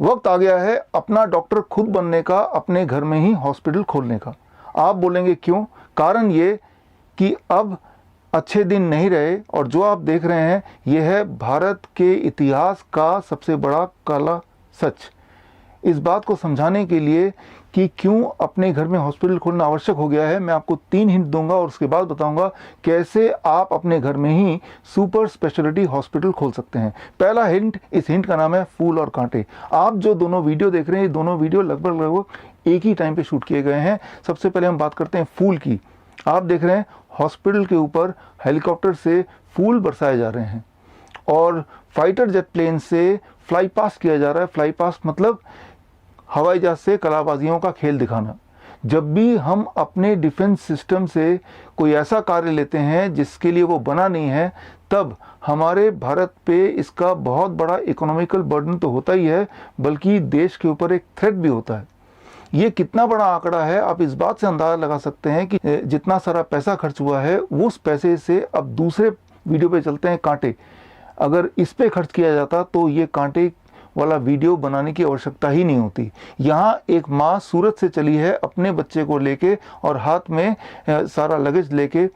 वक्त आ गया है अपना डॉक्टर खुद बनने का, अपने घर में ही हॉस्पिटल खोलने का। आप बोलेंगे क्यों? कारण ये कि अब अच्छे दिन नहीं रहे और जो आप देख रहे हैं यह है भारत के इतिहास का सबसे बड़ा काला सच। इस बात को समझाने के लिए कि क्यों अपने घर में हॉस्पिटल खोलना आवश्यक हो गया है, मैं आपको 3 हिंट दूंगा और उसके बाद बताऊंगा कैसे आप अपने घर में ही सुपर स्पेशलिटी हॉस्पिटल खोल सकते हैं। पहला हिंट, इस हिंट का नाम है फूल और कांटे। आप जो दोनों वीडियो देख रहे हैं, ये दोनों वीडियो लगभग एक ही टाइम पे शूट किए गए हैं। सबसे पहले हम बात करते हैं फूल की। आप देख रहे हैं हॉस्पिटल के ऊपर हेलीकॉप्टर से फूल बरसाए जा रहे हैं और फाइटर जेट प्लेन से फ्लाई पास्ट किया जा रहा है। फ्लाई पास्ट मतलब हवाई जहाज से कलाबाजियों का खेल दिखाना। जब भी हम अपने डिफेंस सिस्टम से कोई ऐसा कार्य लेते हैं जिसके लिए वो बना नहीं है, तब हमारे भारत पे इसका बहुत बड़ा इकोनॉमिकल बर्डन तो होता ही है, बल्कि देश के ऊपर एक थ्रेट भी होता है। ये कितना बड़ा आंकड़ा है आप इस बात से अंदाजा लगा सकते हैं कि जितना सारा पैसा खर्च हुआ है उस पैसे से, अब दूसरे वीडियो पे चलते हैं, कांटे। अगर इस पे खर्च किया जाता तो ये कांटे वाला वीडियो बनाने की आवश्यकता ही नहीं होती। यहाँ एक माँ सूरत से चली है अपने बच्चे को लेके और हाथ में सारा लगेज लेके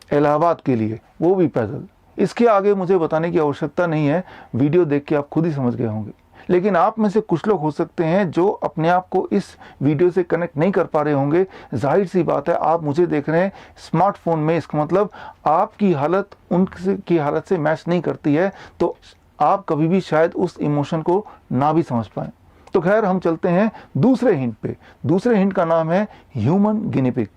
इलाहाबाद के लिए, वो भी पैदल। इसके आगे मुझे बताने की आवश्यकता नहीं है, वीडियो देख के आप खुद ही समझ गए होंगे। लेकिन आप में से कुछ लोग हो सकते हैं जो अपने आप को इस वीडियो से कनेक्ट नहीं कर पा रहे होंगे। जाहिर सी बात है, आप मुझे देख रहे हैं स्मार्टफोन में, इसका मतलब आपकी हालत उनकी हालत से मैच नहीं करती है, तो आप कभी भी शायद उस इमोशन को ना भी समझ पाएं। तो खैर हम चलते हैं दूसरे हिंट पे। दूसरे हिंट का नाम है ह्यूमन गिनी पिग।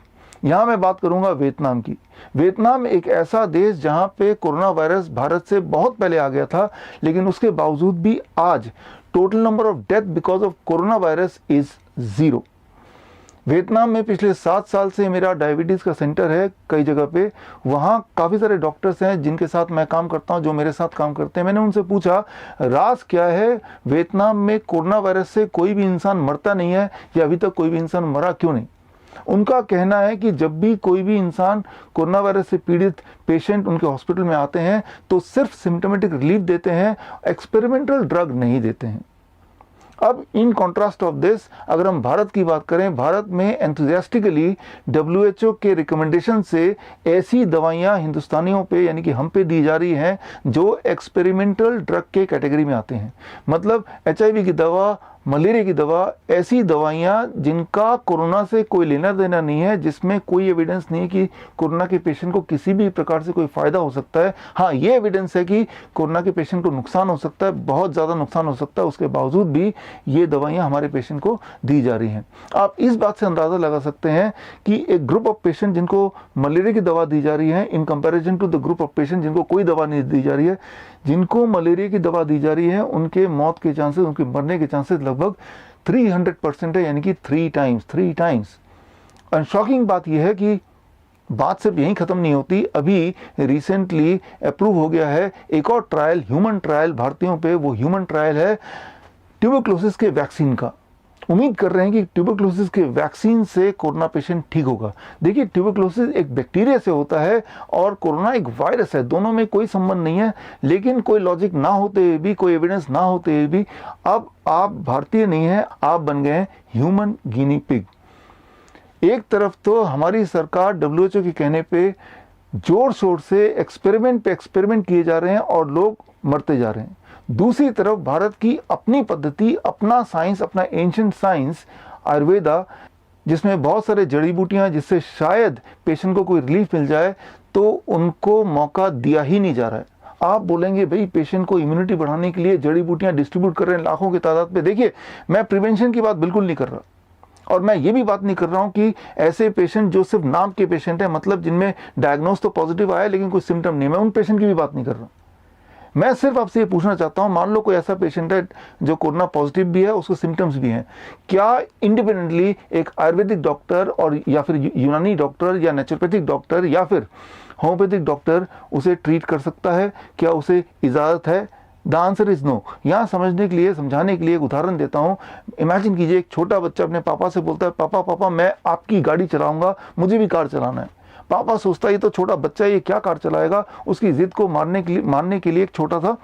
यहाँ मैं बात करूंगा वियतनाम की। वियतनाम एक ऐसा देश जहाँ पे कोरोना वायरस भारत से बहुत पहले आ गया था, लेकिन उसके बावजूद भी आज total number of death because of corona virus is 0। Vietnam में पिछले 7 साल से मेरा डायबिटीज़ का सेंटर है कई जगह पे। वहाँ काफ़ी सारे डॉक्टर्स हैं जिनके साथ मैं काम करता हूँ, जो मेरे साथ काम करते हैं। मैंने उनसे पूछा राज क्या है, वियतनाम में कोरोना वायरस से कोई भी इंसान मरता नहीं है या अभी तक कोई भी इंसान मरा क्यों नहीं। उनका कहना है कि जब भी कोई भी इंसान कोरोना वायरस से पीड़ित पेशेंट उनके हॉस्पिटल में आते हैं तो सिर्फ सिम्टोमेटिक रिलीफ देते हैं, एक्सपेरिमेंटल ड्रग नहीं देते हैं। अब इन कॉन्ट्रास्ट ऑफ दिस, अगर हम भारत की बात करें, भारत में एंथुजियास्टिकली WHO के रिकमेंडेशन से ऐसी दवाइयां हिंदुस्तानियों पे यानी कि हम पे दी जा रही हैं जो एक्सपेरिमेंटल ड्रग के कैटेगरी में आते हैं। मतलब HIV की दवा, मलेरिया की दवा, ऐसी दवाइयां जिनका कोरोना से कोई लेना देना नहीं है, जिसमें कोई एविडेंस नहीं है कि कोरोना के पेशेंट को किसी भी प्रकार से कोई फायदा हो सकता है। हाँ, ये एविडेंस है कि कोरोना के पेशेंट को नुकसान हो सकता है, बहुत ज़्यादा नुकसान हो सकता है, उसके बावजूद भी ये दवाइयाँ हमारे पेशेंट को दी जा रही हैं। आप इस बात से अंदाज़ा लगा सकते हैं कि एक ग्रुप ऑफ पेशेंट जिनको मलेरिया की दवा दी जा रही है in comparison to the group of patient जिनको कोई दवा नहीं दी जा रही है, जिनको मलेरिया की दवा दी जा रही है उनके मौत के चांसेस, उनके मरने के चांसेस लगभग 300% है, यानी कि 3 टाइम्स। और शॉकिंग बात यह है कि बात सिर्फ यहीं ख़त्म नहीं होती। अभी रिसेंटली अप्रूव हो गया है एक और ट्रायल, ह्यूमन ट्रायल भारतीयों पे। वो ह्यूमन ट्रायल है ट्यूबरक्लोसिस के वैक्सीन का। उम्मीद कर रहे हैं कि ट्यूबरक्लोसिस के वैक्सीन से कोरोना पेशेंट ठीक होगा। देखिए, ट्यूबरक्लोसिस एक बैक्टीरिया से होता है और कोरोना एक वायरस है, दोनों में कोई संबंध नहीं है। लेकिन कोई लॉजिक ना होते हुए भी, कोई एविडेंस ना होते हुए भी, अब आप भारतीय नहीं हैं, आप बन गए हैं ह्यूमन गिनी पिग। एक तरफ तो हमारी सरकार WHO के कहने पे जोर शोर से एक्सपेरिमेंट पे एक्सपेरिमेंट किए जा रहे हैं और लोग मरते जा रहे हैं। दूसरी तरफ भारत की अपनी पद्धति, अपना साइंस, अपना एंशिएंट साइंस आयुर्वेदा, जिसमें बहुत सारे जड़ी बूटियां जिससे शायद पेशेंट को कोई रिलीफ मिल जाए, तो उनको मौका दिया ही नहीं जा रहा है। आप बोलेंगे भाई पेशेंट को इम्यूनिटी बढ़ाने के लिए जड़ी बूटियां डिस्ट्रीब्यूट कर रहे हैं लाखों की तादाद पे। देखिए, मैं प्रिवेंशन की बात बिल्कुल नहीं कर रहा और मैं ये भी बात नहीं कर रहा हूँ कि ऐसे पेशेंट जो सिर्फ नाम के पेशेंट हैं, मतलब जिनमें डायग्नोस तो पॉजिटिव आया लेकिन कोई सिम्टम नहीं, मैं उन पेशेंट की भी बात नहीं कर रहा। मैं सिर्फ आपसे ये पूछना चाहता हूँ, मान लो कोई ऐसा पेशेंट है जो कोरोना पॉजिटिव भी है, उसको सिम्टम्स भी हैं, क्या इंडिपेंडेंटली एक आयुर्वेदिक डॉक्टर और या फिर यूनानी डॉक्टर या नेचुरोपैथिक डॉक्टर या फिर होम्योपैथिक डॉक्टर उसे ट्रीट कर सकता है? क्या उसे इजाज़त है? The answer is no. यहाँ समझने के लिए, समझाने के लिए एक उदाहरण देता हूँ। इमेजिन कीजिए, एक छोटा बच्चा अपने पापा से बोलता है, पापा पापा मैं आपकी गाड़ी चलाऊंगा, मुझे भी कार चलाना है। पापा सोचता है ये तो छोटा बच्चा है, ये क्या कार चलाएगा। उसकी जिद को मानने के लिए एक छोटा सा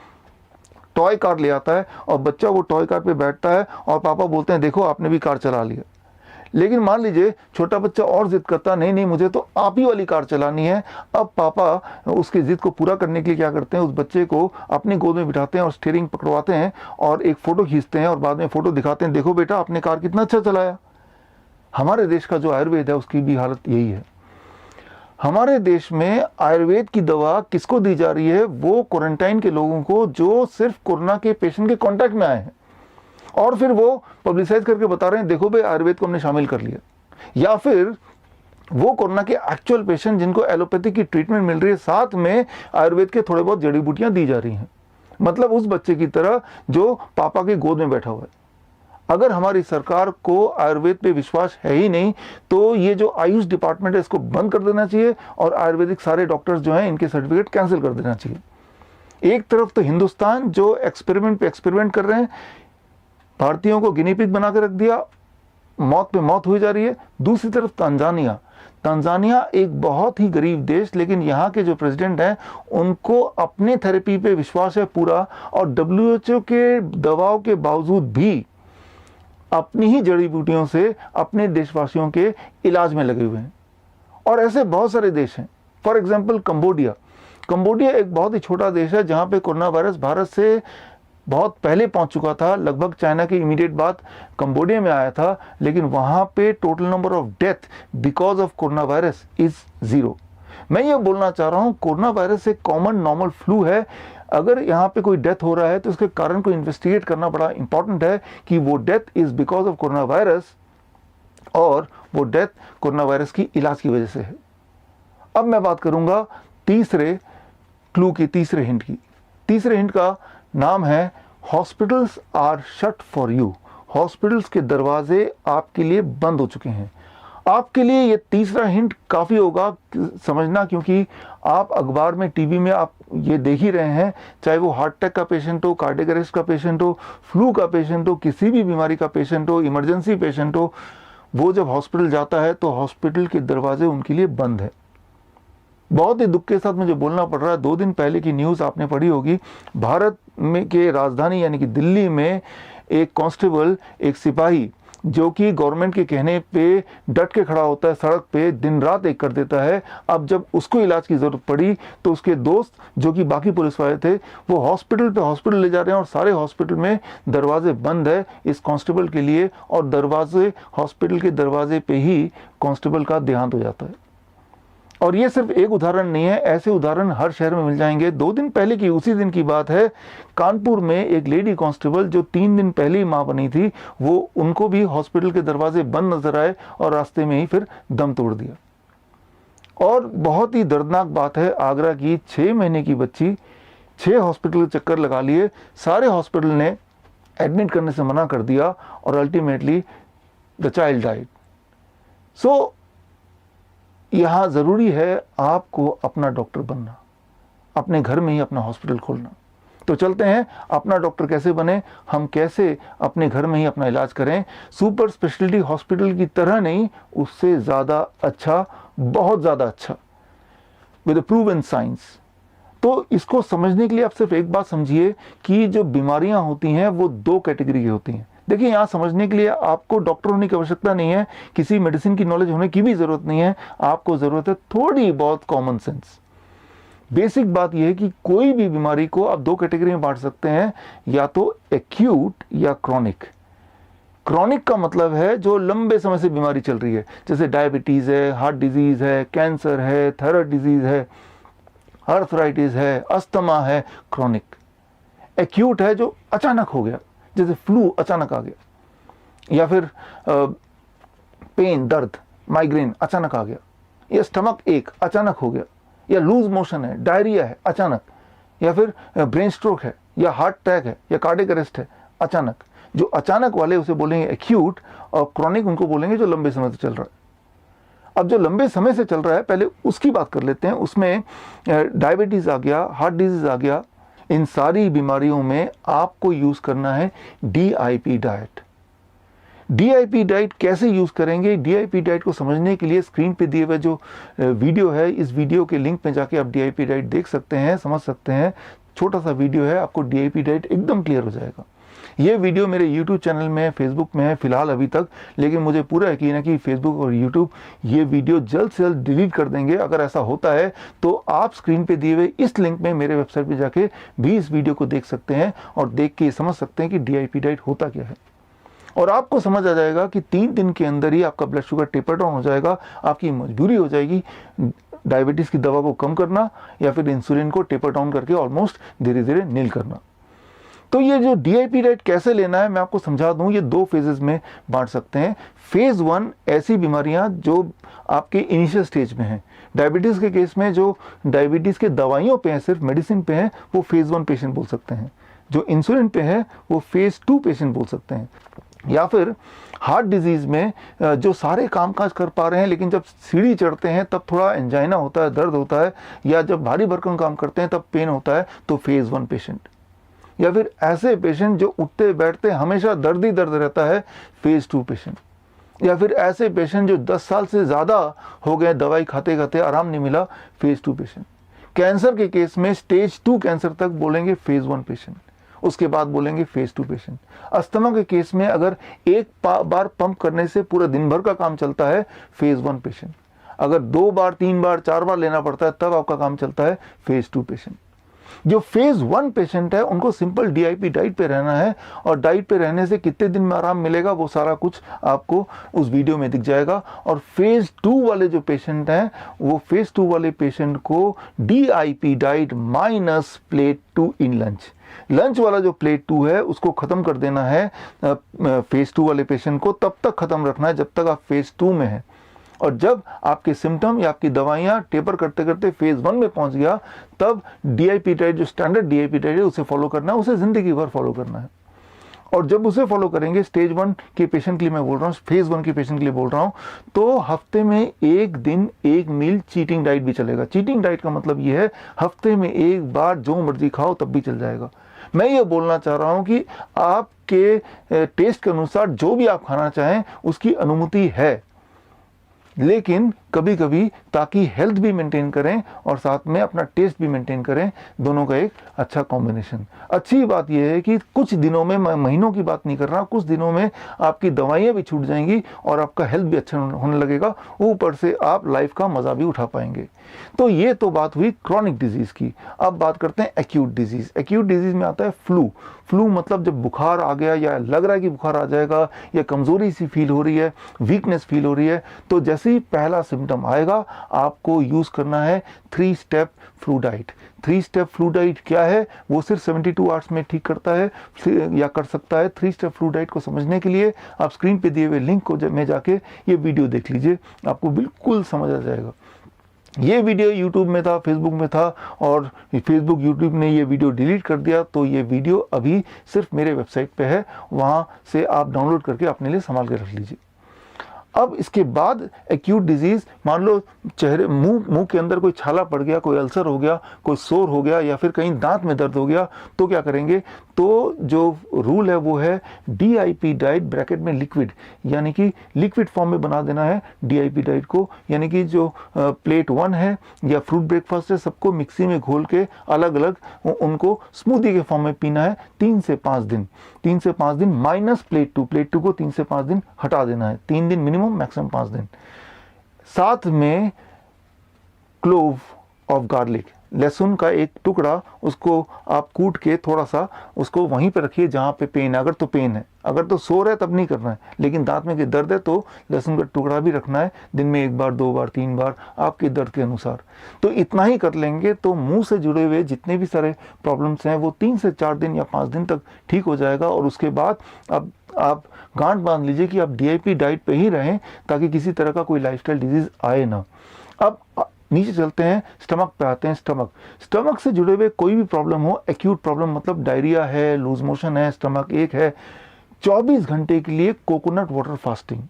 टॉय कार ले आता है और बच्चा वो टॉय कार पे बैठता है और पापा बोलते हैं देखो आपने भी कार चला लिया। लेकिन मान लीजिए छोटा बच्चा और जिद करता, नहीं नहीं मुझे तो आप ही वाली कार चलानी है। अब पापा उसकी जिद को पूरा करने के लिए क्या करते हैं, उस बच्चे को अपनी गोद में बिठाते हैं और स्टीयरिंग पकड़वाते हैं और एक फ़ोटो खींचते हैं और बाद में फ़ोटो दिखाते हैं, देखो बेटा आपने कार कितना अच्छा चलाया। हमारे देश का जो आयुर्वेद है उसकी भी हालत यही है। हमारे देश में आयुर्वेद की दवा किसको दी जा रही है, वो क्वारंटाइन के लोगों को जो सिर्फ कोरोना के पेशेंट के कांटेक्ट में आए हैं, और फिर वो पब्लिसाइज करके बता रहे हैं देखो भाई आयुर्वेद को हमने शामिल कर लिया। या फिर वो कोरोना के एक्चुअल पेशेंट जिनको एलोपैथी की ट्रीटमेंट मिल रही है, साथ में आयुर्वेद के थोड़े बहुत जड़ी बूटियां दी जा रही हैं, मतलब उस बच्चे की तरह जो पापा की गोद में बैठा हुआ है। अगर हमारी सरकार को आयुर्वेद पे विश्वास है ही नहीं तो ये जो आयुष डिपार्टमेंट है इसको बंद कर देना चाहिए और आयुर्वेदिक सारे डॉक्टर्स जो हैं इनके सर्टिफिकेट कैंसिल कर देना चाहिए। एक तरफ तो हिंदुस्तान जो एक्सपेरिमेंट पे एक्सपेरिमेंट कर रहे हैं, भारतीयों को गिनी पिग बना के रख दिया, मौत पे मौत हुई जा रही है। दूसरी तरफ तंजानिया एक बहुत ही गरीब देश, लेकिन यहाँ के जो प्रेसिडेंट हैं उनको अपने थेरेपी पे विश्वास है पूरा, और WHO के दवाओं के बावजूद भी अपनी ही जड़ी बूटियों से अपने देशवासियों के इलाज में लगे हुए हैं। और ऐसे बहुत सारे देश हैं। फॉर एग्जाम्पल कंबोडिया एक बहुत ही छोटा देश है जहाँ पे कोरोना वायरस भारत से बहुत पहले पहुंच चुका था, लगभग चाइना के इमीडिएट बाद कंबोडिया में आया था, लेकिन वहाँ पे total number of death because of corona virus is 0। मैं ये बोलना चाह रहा हूँ कोरोना वायरस एक कॉमन नॉर्मल फ्लू है। अगर यहाँ पे कोई डेथ हो रहा है तो उसके कारण को इन्वेस्टिगेट करना बड़ा इंपॉर्टेंट है कि वो death is because of corona virus और वो डेथ कोरोना वायरस की इलाज की वजह से है। अब मैं बात करूंगा तीसरे क्लू की, तीसरे हिंट की। तीसरे हिंट का नाम है hospitals are shut for you. Hospitals के दरवाजे आपके लिए बंद हो चुके हैं। आपके लिए ये तीसरा हिंट काफ़ी होगा समझना, क्योंकि आप अखबार में, टीवी में आप ये देख ही रहे हैं, चाहे वो हार्ट अटैक का पेशेंट हो, कार्डियक अरेस्ट का पेशेंट हो, फ्लू का पेशेंट हो, किसी भी बीमारी का पेशेंट हो, इमरजेंसी पेशेंट हो, वो जब हॉस्पिटल जाता है तो हॉस्पिटल के दरवाजे उनके लिए बंद है। बहुत ही दुख के साथ मुझे बोलना पड़ रहा है, 2 दिन पहले की न्यूज़ आपने पढ़ी होगी। भारत में के राजधानी यानी कि दिल्ली में एक कांस्टेबल, एक सिपाही जो कि गवर्नमेंट के कहने पे डट के खड़ा होता है सड़क पे, दिन रात एक कर देता है। अब जब उसको इलाज की ज़रूरत पड़ी तो उसके दोस्त जो कि बाकी पुलिस वाले थे वो हॉस्पिटल ले जा रहे हैं और सारे हॉस्पिटल में दरवाजे बंद है इस कांस्टेबल के लिए, और हॉस्पिटल के दरवाजे पे ही कांस्टेबल का देहांत हो जाता है। और ये सिर्फ एक उदाहरण नहीं है, ऐसे उदाहरण हर शहर में मिल जाएंगे। 2 दिन पहले की उसी दिन की बात है, कानपुर में एक लेडी कांस्टेबल जो 3 दिन पहले ही मां बनी थी, वो उनको भी हॉस्पिटल के दरवाजे बंद नजर आए और रास्ते में ही फिर दम तोड़ दिया। और बहुत ही दर्दनाक बात है, आगरा की 6 महीने की बच्ची 6 हॉस्पिटल के चक्कर लगा लिए, सारे हॉस्पिटल ने एडमिट करने से मना कर दिया और अल्टीमेटली द चाइल्ड डाइड। सो यहाँ ज़रूरी है आपको अपना डॉक्टर बनना, अपने घर में ही अपना हॉस्पिटल खोलना। तो चलते हैं, अपना डॉक्टर कैसे बने, हम कैसे अपने घर में ही अपना इलाज करें, सुपर स्पेशलिटी हॉस्पिटल की तरह नहीं, उससे ज़्यादा अच्छा, बहुत ज़्यादा अच्छा, विद प्रूवन साइंस। तो इसको समझने के लिए आप सिर्फ एक बात समझिए कि जो बीमारियां होती हैं वो 2 कैटेगरी की होती हैं। देखिए, यहाँ समझने के लिए आपको डॉक्टर होने की आवश्यकता नहीं है, किसी मेडिसिन की नॉलेज होने की भी ज़रूरत नहीं है, आपको ज़रूरत है थोड़ी बहुत कॉमन सेंस। बेसिक बात यह है कि कोई भी बीमारी को आप 2 कैटेगरी में बांट सकते हैं, या तो एक्यूट या क्रॉनिक। क्रॉनिक का मतलब है जो लंबे समय से बीमारी चल रही है, जैसे डायबिटीज़ है, हार्ट डिजीज़ है, कैंसर है, थायराइड डिजीज़ है, आर्थराइटिस है, अस्थमा है, क्रॉनिक। एक्यूट है जो अचानक हो गया, जैसे फ्लू अचानक आ गया, या फिर पेन, दर्द, माइग्रेन अचानक आ गया, या स्टमक एक अचानक हो गया, या लूज मोशन है, डायरिया है अचानक, या फिर ब्रेन स्ट्रोक है, या हार्ट अटैक है, या कार्डियक अरेस्ट है अचानक। जो अचानक वाले उसे बोलेंगे एक्यूट, और क्रॉनिक उनको बोलेंगे जो लंबे समय से चल रहा है। अब जो लंबे समय से चल रहा है पहले उसकी बात कर लेते हैं। उसमें डायबिटीज़ आ गया, हार्ट डिजीज़ आ गया, इन सारी बीमारियों में आपको यूज़ करना है DIP डाइट। DIP डाइट कैसे यूज़ करेंगे, DIP डाइट को समझने के लिए स्क्रीन पे दिए हुए जो वीडियो है, इस वीडियो के लिंक पे जाके आप DIP डाइट देख सकते हैं, समझ सकते हैं। छोटा सा वीडियो है, आपको डीआईपी डाइट एकदम क्लियर हो जाएगा। ये वीडियो मेरे YouTube चैनल में है, फेसबुक में है फिलहाल अभी तक, लेकिन मुझे पूरा यकीन है कि फेसबुक और YouTube ये वीडियो जल्द से जल्द डिलीट कर देंगे। अगर ऐसा होता है तो आप स्क्रीन पे दिए हुए इस लिंक में मेरे वेबसाइट पे जाके भी इस वीडियो को देख सकते हैं और देख के समझ सकते हैं कि डीआईपी डाइट होता क्या है। और आपको समझ आ जाएगा कि 3 दिन के अंदर ही आपका ब्लड शुगर टेपर डाउन हो जाएगा। आपकी मजबूरी हो जाएगी डायबिटीज़ की दवा को कम करना या फिर इंसुलिन को टेपर डाउन करके ऑलमोस्ट धीरे धीरे नील करना। तो ये जो डीआईपी डाइट कैसे लेना है मैं आपको समझा दूं। ये 2 फेजेस में बांट सकते हैं। फेज 1 ऐसी बीमारियां जो आपके इनिशियल स्टेज में हैं। डायबिटीज़ के केस में जो डायबिटीज़ के दवाइयों पे हैं, सिर्फ मेडिसिन पे हैं, वो फेज 1 पेशेंट बोल सकते हैं। जो इंसुलिन पे है वो फेज 2 पेशेंट बोल सकते हैं। या फिर हार्ट डिजीज़ में जो सारे कामकाज कर पा रहे हैं लेकिन जब सीढ़ी चढ़ते हैं तब थोड़ा एंजाइना होता है, दर्द होता है, या जब भारी भरकम काम करते हैं तब पेन होता है, तो फेज 1 पेशेंट। या फिर ऐसे पेशेंट जो उठते बैठते हमेशा दर्द ही दर्द रहता है, फेज 2 पेशेंट। या फिर ऐसे पेशेंट जो 10 साल से ज़्यादा हो गए दवाई खाते खाते आराम नहीं मिला, फेज 2 पेशेंट। कैंसर के केस में स्टेज 2 कैंसर तक बोलेंगे फेज 1 पेशेंट, उसके बाद बोलेंगे फेज 2 पेशेंट। अस्थमा के केस में अगर एक बार पंप करने से पूरा दिन भर का काम चलता है, फेज 1 पेशेंट। अगर 2 बार 3 बार 4 बार लेना पड़ता है तब आपका काम चलता है, फेज 2 पेशेंट। जो फेज 1 पेशेंट है उनको सिंपल डीआईपी डाइट पे रहना है, और डाइट पे रहने से कितने दिन में आराम मिलेगा वो सारा कुछ आपको उस वीडियो में दिख जाएगा। और फेज 2 वाले जो पेशेंट हैं वो फेज 2 वाले पेशेंट को डीआईपी डाइट माइनस प्लेट 2 इन लंच वाला जो प्लेट 2 है उसको ख़त्म कर देना है फेज 2 वाले पेशेंट को, तब तक ख़त्म रखना है जब तक आप फेज 2 में हैं। और जब आपके सिम्टम या आपकी दवाइयाँ टेपर करते करते फेज 1 में पहुंच गया, तब डीआईपी डाइट जो स्टैंडर्ड डीआईपी डाइट है उसे फॉलो करना है, उसे ज़िंदगी भर फॉलो करना है। और जब उसे फॉलो करेंगे, स्टेज 1 के पेशेंट के लिए मैं बोल रहा हूँ, फेज 1 के पेशेंट के लिए बोल रहा हूँ, तो हफ्ते में 1 दिन 1 मील चीटिंग डाइट भी चलेगा। चीटिंग डाइट का मतलब ये है हफ्ते में 1 बार जो मर्जी खाओ तब भी चल जाएगा। मैं ये बोलना चाह रहा हूँ कि आपके टेस्ट के अनुसार जो भी आप खाना चाहें उसकी अनुमति है, लेकिन कभी कभी ताकि हेल्थ भी मेंटेन करें और साथ में अपना टेस्ट भी मेंटेन करें, दोनों का एक अच्छा कॉम्बिनेशन। अच्छी बात यह है कि कुछ दिनों में, मैं महीनों की बात नहीं कर रहा, कुछ दिनों में आपकी दवाइयाँ भी छूट जाएंगी और आपका हेल्थ भी अच्छा होने लगेगा, ऊपर से आप लाइफ का मज़ा भी उठा पाएंगे। तो ये तो बात हुई क्रॉनिक डिजीज़ की। अब बात करते हैं एक्यूट डिजीज़। एक्यूट डिजीज़ में आता है फ्लू। फ्लू मतलब जब बुखार आ गया या लग रहा है कि बुखार आ जाएगा या कमज़ोरी सी फील हो रही है, वीकनेस फील हो रही है, तो जैसे ही पहला सिम्टम आएगा आपको यूज़ करना है 3 step flu diet. 3 step flu diet क्या है वो सिर्फ 72 आवर्स में ठीक करता है या कर सकता है। 3 स्टेप फ्लू डाइट को समझने के लिए आप स्क्रीन पे दिए हुए लिंक को में जाके ये वीडियो देख लीजिए, आपको बिल्कुल समझ आ जाएगा। ये वीडियो YouTube में था, फेसबुक में था, और फेसबुक YouTube ने ये वीडियो डिलीट कर दिया, तो ये वीडियो अभी सिर्फ मेरे वेबसाइट पे है, वहाँ से आप डाउनलोड करके अपने लिए संभाल के रख लीजिए। अब इसके बाद एक्यूट डिजीज़, मान लो चेहरे मुंह के अंदर कोई छाला पड़ गया, कोई अल्सर हो गया, कोई सोर हो गया, या फिर कहीं दांत में दर्द हो गया, तो क्या करेंगे? तो जो रूल है वो है डीआईपी डाइट ब्रैकेट में लिक्विड, यानी कि लिक्विड फॉर्म में बना देना है डीआईपी डाइट को। यानी कि जो प्लेट 1 है या फ्रूट ब्रेकफास्ट है, सबको मिक्सी में घोल के अलग अलग उनको स्मूदी के फॉर्म में पीना है 3 से 5 दिन। 3 से 5 दिन माइनस प्लेट 2 को 3 से 5 दिन हटा देना है। 3 दिन मिनिमम, मैक्सिमम 5 दिन। साथ में क्लोव ऑफ गार्लिक, लहसुन का एक टुकड़ा, उसको आप कूट के थोड़ा सा उसको वहीं पे रखिए जहाँ पे पेन है। अगर तो पेन है, अगर तो सोर है तब नहीं करना है, लेकिन दांत में दर्द है तो लहसुन का टुकड़ा भी रखना है, दिन में 1 बार 2 बार 3 बार आपके दर्द के अनुसार। तो इतना ही कर लेंगे तो मुंह से जुड़े हुए जितने भी सारे प्रॉब्लम्स हैं वो 3 से 4 दिन या 5 दिन तक ठीक हो जाएगा। और उसके बाद अब आप गांठ बांध लीजिए कि आप डीआईपी डाइट पे ही रहें ताकि किसी तरह का कोई लाइफस्टाइल डिजीज आए ना। अब नीचे चलते हैं, स्टमक पे आते हैं। स्टमक से जुड़े हुए कोई भी प्रॉब्लम हो, एक्यूट प्रॉब्लम मतलब डायरिया है, लूज मोशन है, स्टमक एक है, 24 घंटे के लिए कोकोनट वाटर फास्टिंग।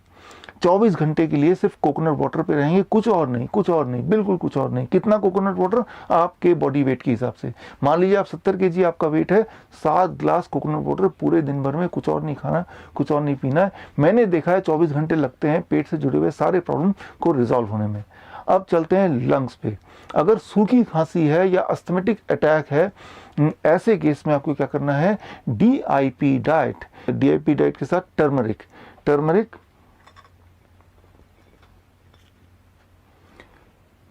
24 घंटे के लिए सिर्फ कोकोनट वाटर पे रहेंगे, कुछ और नहीं, बिल्कुल कुछ और नहीं। कितना कोकोनट वाटर? आपके बॉडी वेट के हिसाब से। मान लीजिए आप 70 kg आपका वेट है, 7 ग्लास कोकोनट वाटर पूरे दिन भर में, कुछ और नहीं खाना, कुछ और नहीं पीना है। मैंने देखा है 24 घंटे लगते हैं पेट से जुड़े हुए सारे प्रॉब्लम को रिजॉल्व होने में। अब चलते हैं लंग्स पे। अगर सूखी खांसी है या अस्थमेटिक अटैक है, ऐसे केस में आपको क्या करना है, DIP डाइट, DIP डाइट के साथ टर्मरिक,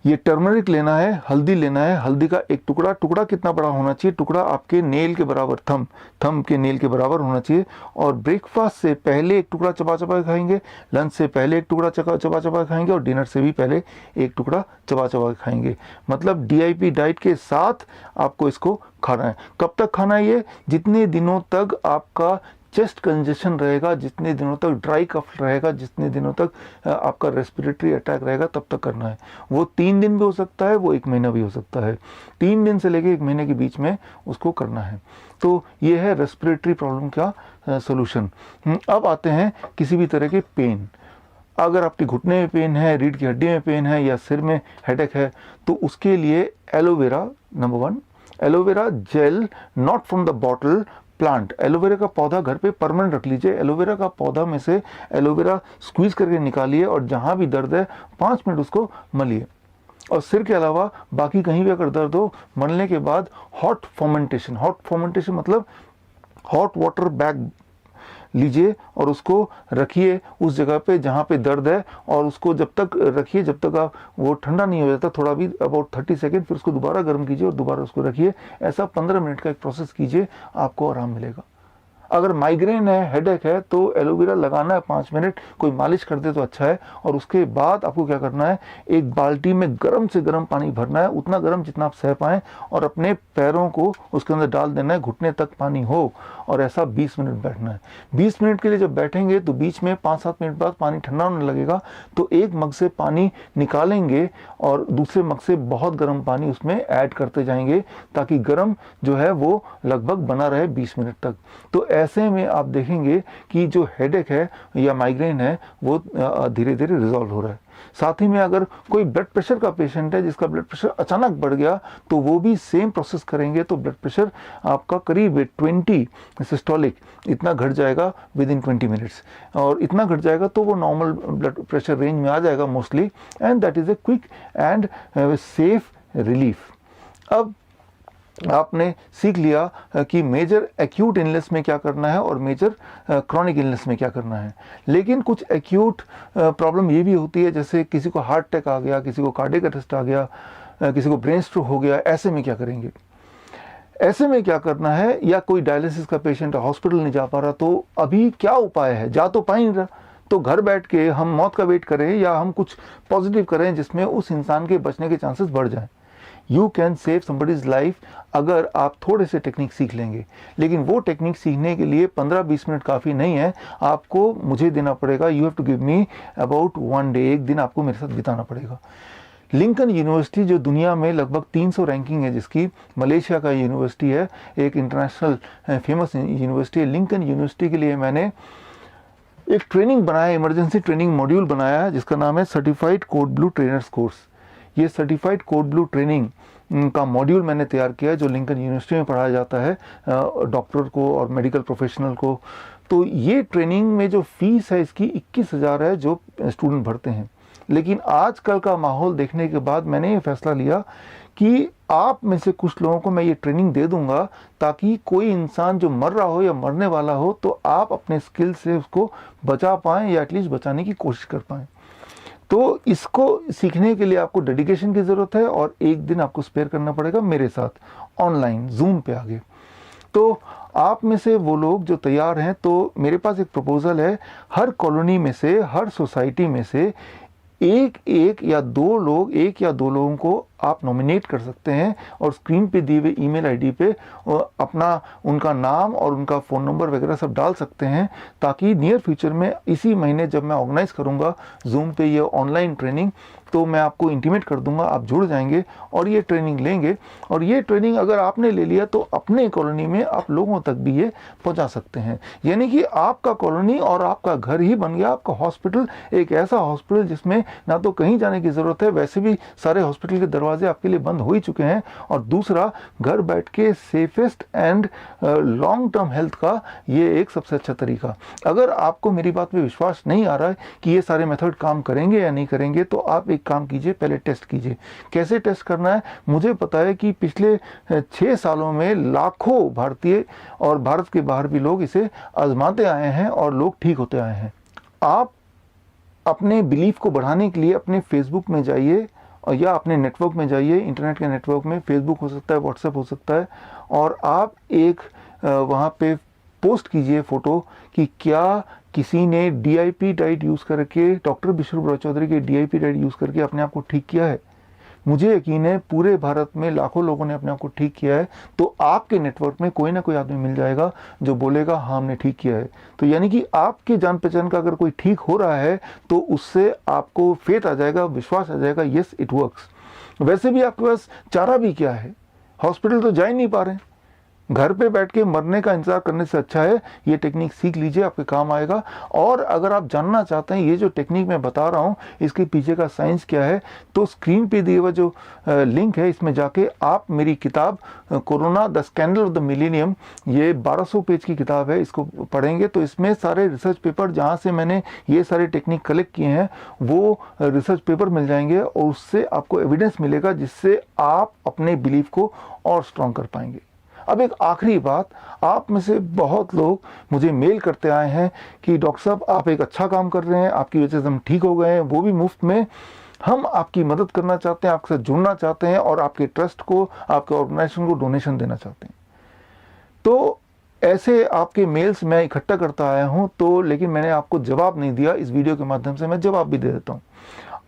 ये टर्मरिक लेना है, हल्दी लेना है, हल्दी का एक टुकड़ा कितना बड़ा होना चाहिए, टुकड़ा आपके नेल के बराबर, थंब के नेल के बराबर होना चाहिए। और ब्रेकफास्ट से पहले एक टुकड़ा चबा चबा के खाएंगे, लंच से पहले एक टुकड़ा चबा चबा के खाएंगे, और डिनर से भी पहले एक टुकड़ा चबा चबा के खाएंगे। मतलब DIP डाइट के साथ आपको इसको खाना है। कब तक खाना है ये, जितने दिनों तक आपका चेस्ट कंजेशन रहेगा, जितने दिनों तक ड्राई कफ रहेगा, जितने दिनों तक आपका रेस्पिरेटरी अटैक रहेगा, तब तक करना है। वो 3 दिन भी हो सकता है, वो 1 महीना भी हो सकता है। 3 दिन से लेकर 1 महीने के बीच में उसको करना है। तो ये है रेस्पिरेटरी प्रॉब्लम का सोल्यूशन। अब आते हैं किसी भी तरह के पेन। अगर आपके घुटने में पेन है, रीढ़ की हड्डी में पेन है, या सिर में हेडेक है, तो उसके लिए aloe vera, number 1, aloe vera gel, not from the bottle, plant. Aloe vera का पौधा घर पे परमानेंट रख लीजिए। एलोवेरा का पौधा में से एलोवेरा स्क्वीज करके निकालिए, और जहां भी दर्द है 5 मिनट उसको मलिए। और सिर के अलावा बाकी कहीं भी अगर दर्द हो, मलने के बाद हॉट फर्मेंटेशन मतलब हॉट वाटर बैग लीजिए और उसको रखिए उस जगह पे जहाँ पे दर्द है, और उसको जब तक रखिए जब तक आप वो ठंडा नहीं हो जाता, थोड़ा भी अबाउट 30 सेकेंड, फिर उसको दोबारा गर्म कीजिए और दोबारा उसको रखिए। ऐसा 15 मिनट का एक प्रोसेस कीजिए, आपको आराम मिलेगा। अगर माइग्रेन है, हेडेक है, तो एलोवेरा लगाना है 5 मिनट, कोई मालिश कर दे तो अच्छा है। और उसके बाद आपको क्या करना है, एक बाल्टी में गर्म से गर्म पानी भरना है, उतना गर्म जितना आप सह पाएँ, और अपने पैरों को उसके अंदर डाल देना है, घुटने तक पानी हो, और ऐसा 20 मिनट बैठना है। 20 मिनट के लिए जब बैठेंगे तो बीच में 5-7 मिनट बाद पानी ठंडा होने लगेगा, तो एक मग से पानी निकालेंगे और दूसरे मग से बहुत गर्म पानी उसमें ऐड करते जाएंगे, ताकि गर्म जो है वो लगभग बना रहे 20 मिनट तक। तो ऐसे में आप देखेंगे कि जो हेडेक है या माइग्रेन है वो धीरे धीरे रिजॉल्व हो रहा है। साथ ही में अगर कोई ब्लड प्रेशर का पेशेंट है जिसका ब्लड प्रेशर अचानक बढ़ गया, तो वो भी सेम प्रोसेस करेंगे, तो ब्लड प्रेशर आपका करीब 20 सिस्टोलिक इतना घट जाएगा विद इन 20 मिनट्स, और इतना घट जाएगा तो वो नॉर्मल ब्लड प्रेशर रेंज में आ जाएगा mostly, and that is a quick and safe relief. अब आपने सीख लिया कि मेजर एक्यूट इलनेस में क्या करना है और मेजर क्रॉनिक इलनेस में क्या करना है। लेकिन कुछ एक्यूट प्रॉब्लम ये भी होती है, जैसे किसी को हार्ट अटैक आ गया, किसी को कार्डियक अरेस्ट आ गया, किसी को ब्रेन स्ट्रोक हो गया। ऐसे में क्या करेंगे, ऐसे में क्या करना है, या कोई डायलिसिस का पेशेंट है, हॉस्पिटल नहीं जा पा रहा, तो अभी क्या उपाय है, जा तो पा नहीं रहा, तो घर बैठ के हम मौत का वेट करें या हम कुछ पॉजिटिव करें जिसमें उस इंसान के बचने के चांसेस बढ़ जाएं। You can save somebody's life अगर आप थोड़े से टेक्निक सीख लेंगे। लेकिन वो टेक्निक सीखने के लिए 15-20 मिनट काफ़ी नहीं है, आपको मुझे देना पड़ेगा, you have to give me about 1 day, एक दिन आपको मेरे साथ बिताना पड़ेगा। लिंकन यूनिवर्सिटी जो दुनिया में लगभग 300 रैंकिंग है जिसकी, मलेशिया का यूनिवर्सिटी है, एक इंटरनेशनल फेमस यूनिवर्सिटी है। लिंकन यूनिवर्सिटी के लिए मैंने एक ट्रेनिंग बनाया, इमरजेंसी ट्रेनिंग मॉड्यूल बनाया है, जिसका नाम है certified code blue trainers course. ये सर्टिफाइड कोड ब्लू ट्रेनिंग का मॉड्यूल मैंने तैयार किया, जो लिंकन यूनिवर्सिटी में पढ़ाया जाता है डॉक्टर को और मेडिकल प्रोफेशनल को। तो ये ट्रेनिंग में जो फीस है इसकी 21,000 है जो स्टूडेंट भरते हैं। लेकिन आजकल का माहौल देखने के बाद मैंने ये फैसला लिया कि आप में से कुछ लोगों को मैं ये ट्रेनिंग दे दूंगा, ताकि कोई इंसान जो मर रहा हो या मरने वाला हो तो आप अपने स्किल से उसको बचा पाएँ या एटलीस्ट बचाने की कोशिश कर पाएँ। तो इसको सीखने के लिए आपको डेडिकेशन की ज़रूरत है, और एक दिन आपको स्पेयर करना पड़ेगा मेरे साथ ऑनलाइन जूम पे आगे। तो आप में से वो लोग जो तैयार हैं, तो मेरे पास एक प्रपोज़ल है, हर कॉलोनी में से, हर सोसाइटी में से एक या दो लोगों को आप नॉमिनेट कर सकते हैं, और स्क्रीन पे दिए हुए ईमेल आईडी पे अपना उनका नाम और उनका फ़ोन नंबर वगैरह सब डाल सकते हैं, ताकि नियर फ्यूचर में इसी महीने जब मैं ऑर्गेनाइज करूंगा जूम पे ये ऑनलाइन ट्रेनिंग, तो मैं आपको इंटीमेट कर दूंगा, आप जुड़ जाएंगे और ये ट्रेनिंग लेंगे। और ये ट्रेनिंग अगर आपने ले लिया तो अपने कॉलोनी में आप लोगों तक भी ये पहुंचा सकते हैं। यानी कि आपका कॉलोनी और आपका घर ही बन गया आपका हॉस्पिटल, एक ऐसा हॉस्पिटल जिसमें ना तो कहीं जाने की ज़रूरत है, वैसे भी सारे हॉस्पिटल के दरवाजे आपके लिए बंद हो ही चुके हैं। और दूसरा, घर बैठ के safest and long term health का ये एक सबसे अच्छा तरीका। अगर आपको मेरी बात पे विश्वास नहीं आ रहा है कि ये सारे मेथड काम करेंगे या नहीं करेंगे, तो आप एक एक काम कीजिए, पहले टेस्ट कीजिए। कैसे टेस्ट करना है? मुझे पता है कि पिछले 6 सालों में लाखों भारतीय और भारत के बाहर भी लोग इसे आजमाते आए हैं और लोग ठीक होते आए हैं। आप अपने बिलीफ को बढ़ाने के लिए अपने फेसबुक में जाइए और या अपने नेटवर्क में जाइए, इंटरनेट के नेटवर्क में, फेसबुक हो सकता है, व्हाट्सएप हो सकता है, और आप एक वहाँ पे पोस्ट कीजिए फ़ोटो कि क्या किसी ने DIP डाइट यूज़ करके, डॉक्टर विश्वरूप चौधरी के DIP डाइट यूज़ करके अपने आप को ठीक किया है। मुझे यकीन है पूरे भारत में लाखों लोगों ने अपने आप को ठीक किया है, तो आपके नेटवर्क में कोई ना कोई आदमी मिल जाएगा जो बोलेगा हाँ हमने ठीक किया है। तो यानी कि आपके जान पहचान का अगर कोई ठीक हो रहा है तो उससे आपको फेथ आ जाएगा, विश्वास आ जाएगा, यस इट वर्क्स। वैसे भी आपके पास चारा भी क्या है, हॉस्पिटल तो जा ही नहीं पा रहे, घर पे बैठ के मरने का इंतजार करने से अच्छा है ये टेक्निक सीख लीजिए, आपके काम आएगा। और अगर आप जानना चाहते हैं ये जो टेक्निक मैं बता रहा हूँ इसके पीछे का साइंस क्या है, तो स्क्रीन पे दिए हुआ जो लिंक है इसमें जाके आप मेरी किताब corona the scandal of the millennium, ये 1200 पेज की किताब है, इसको पढ़ेंगे तो इसमें सारे रिसर्च पेपर जहाँ से मैंने ये सारे टेक्निक कलेक्ट किए हैं वो रिसर्च पेपर मिल जाएंगे और उससे आपको एविडेंस मिलेगा जिससे आप अपने बिलीफ को और स्ट्रॉन्ग कर पाएंगे। अब एक आखिरी बात, आप में से बहुत लोग मुझे मेल करते आए हैं कि डॉक्टर साहब आप एक अच्छा काम कर रहे हैं, आपकी वजह से हम ठीक हो गए हैं, वो भी मुफ्त में। हम आपकी मदद करना चाहते हैं, आपके साथ जुड़ना चाहते हैं और आपके ट्रस्ट को, आपके ऑर्गेनाइजेशन को डोनेशन देना चाहते हैं। तो ऐसे आपके मेल्स मैं इकट्ठा करता आया हूँ, तो लेकिन मैंने आपको जवाब नहीं दिया। इस वीडियो के माध्यम से मैं जवाब भी दे देता हूँ।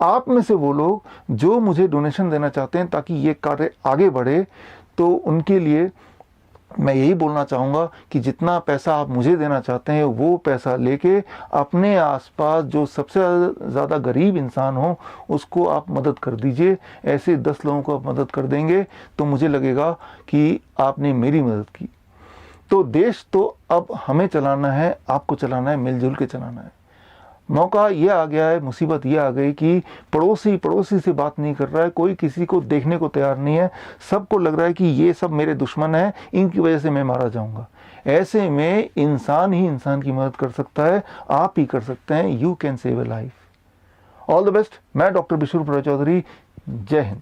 आप में से वो लोग जो मुझे डोनेशन देना चाहते हैं ताकि ये कार्य आगे बढ़े, तो उनके लिए मैं यही बोलना चाहूँगा कि जितना पैसा आप मुझे देना चाहते हैं वो पैसा लेके अपने आसपास जो सबसे ज़्यादा गरीब इंसान हो उसको आप मदद कर दीजिए। ऐसे 10 लोगों को आप मदद कर देंगे तो मुझे लगेगा कि आपने मेरी मदद की। तो देश तो अब हमें चलाना है, आपको चलाना है, मिलजुल के चलाना है। मौका ये आ गया है, मुसीबत ये आ गई कि पड़ोसी से बात नहीं कर रहा है, कोई किसी को देखने को तैयार नहीं है, सबको लग रहा है कि ये सब मेरे दुश्मन हैं, इनकी वजह से मैं मारा जाऊंगा। ऐसे में इंसान ही इंसान की मदद कर सकता है, आप ही कर सकते हैं। You can save A life. All the best. मैं डॉक्टर विश्वरूप चौधरी। जय हिंद।